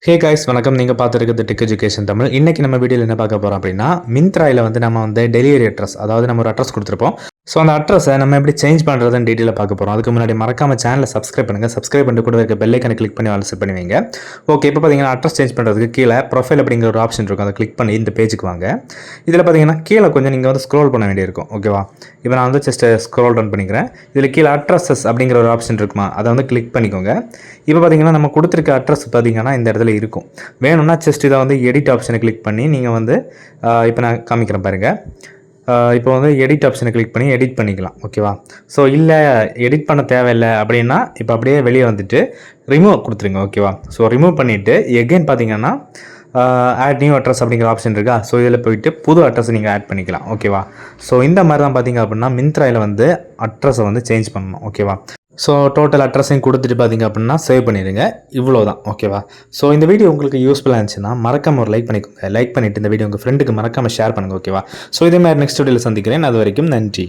Hey guys வணக்கம். நீங்கள் பார்த்துருக்கிறது tech education Tamil. இன்றைக்கி நம்ம வீடியோவில் என்ன பார்க்க போகிறோம் அப்படின்னா, மிந்த்ராயில் வந்து நம்ம வந்து டெலிவரி அட்ரஸ், அதாவது நம்ம ஒரு அட்ரஸ் கொடுத்துருப்போம். ஸோ அந்த அட்ரஸை நம்ம எப்படி சேஞ்ச் பண்ணுறதுன்னு டீட்டெயிலாக பார்க்க போகிறோம். அதுக்கு முன்னாடி மறக்காம சேனலை சப்ஸ்கிரைப் பண்ணுங்கள். சப்ஸ்கிரைப் பண்ணிட்டு கூட இருக்க பெல் ஐக்கனை கிளிக் பண்ணி ஆல் செட் பண்ணுவீங்க. ஓகே, இப்போ பார்த்தீங்கன்னா அட்ரஸ் சேஞ்ச் பண்ணுறதுக்கு கீழே ப்ரொஃபைல் அப்படிங்கிற ஒரு ஆப்ஷன் இருக்கும். அதை கிளிக் பண்ணி இந்த பேஜுக்கு வாங்க. இதில் பார்த்தீங்கன்னா கீழே கொஞ்சம் நீங்கள் வந்து ஸ்க்ரோல் பண்ண வேண்டியிருக்கும். ஓகேவா, இப்போ நான் வந்து ஜஸ்ட் ஸ்க்ரோல் டவுன் பண்ணிக்கிறேன். இதில் கீழே அட்ரஸஸ் அப்படிங்கிற ஒரு ஆப்ஷன் இருக்குமா, அதை வந்து கிளிக் பண்ணிக்கோங்க. இப்போ பார்த்தீங்கன்னா நம்ம கொடுத்துருக்க அட்ரஸ் பார்த்தீங்கன்னா இந்த இடத்துல இருக்கும். வேணும்னா ஜஸ்ட் இதை வந்து எடிட் ஆப்ஷனை கிளிக் பண்ணி நீங்கள் வந்து இப்போ நான் காமிக்கிறேன் பாருங்கள். இப்போ வந்து எடிட் ஆப்ஷனை கிளிக் பண்ணி எடிட் பண்ணிக்கலாம். ஓகேவா, ஸோ இல்லை எடிட் பண்ண தேவையில்லை அப்படின்னா இப்போ அப்படியே வெளியே வந்துட்டு ரிமூவ் கொடுத்துருங்க. ஓகேவா, ஸோ ரிமூவ் பண்ணிவிட்டு எகெயின் பார்த்தீங்கன்னா ஆட் நியூ அட்ரஸ் அப்படிங்கிற ஆப்ஷன் இருக்கா, ஸோ இதில் போயிட்டு புது அட்ரஸ் நீங்கள் ஆட் பண்ணிக்கலாம். ஓகேவா, ஸோ இந்த மாதிரி தான் பார்த்தீங்க அப்படின்னா மிந்த்ராவில் வந்து அட்ரஸை வந்து சேஞ்ச் பண்ணணும். ஓகேவா, ஸோ டோட்டல் அட்ரஸையும் கொடுத்துட்டு பார்த்தீங்க அப்படின்னா சேவ் பண்ணிடுங்க. இவ்வளோ தான். ஓகேவா, ஸோ இந்த வீடியோ உங்களுக்கு யூஸ்ஃபுல்லாக இருந்துச்சுன்னா மறக்காம ஒரு லைக் பண்ணிக்கோங்க. லைக் பண்ணிவிட்டு இந்த வீடியோ உங்கள் ஃப்ரெண்டுக்கு மறக்காமல் ஷேர் பண்ணுங்கள். ஓகேவா, ஸோ இதே மாதிரி நெக்ஸ்ட் வீடியோவில் சந்திக்கிறேன். அது வரைக்கும் நன்றி.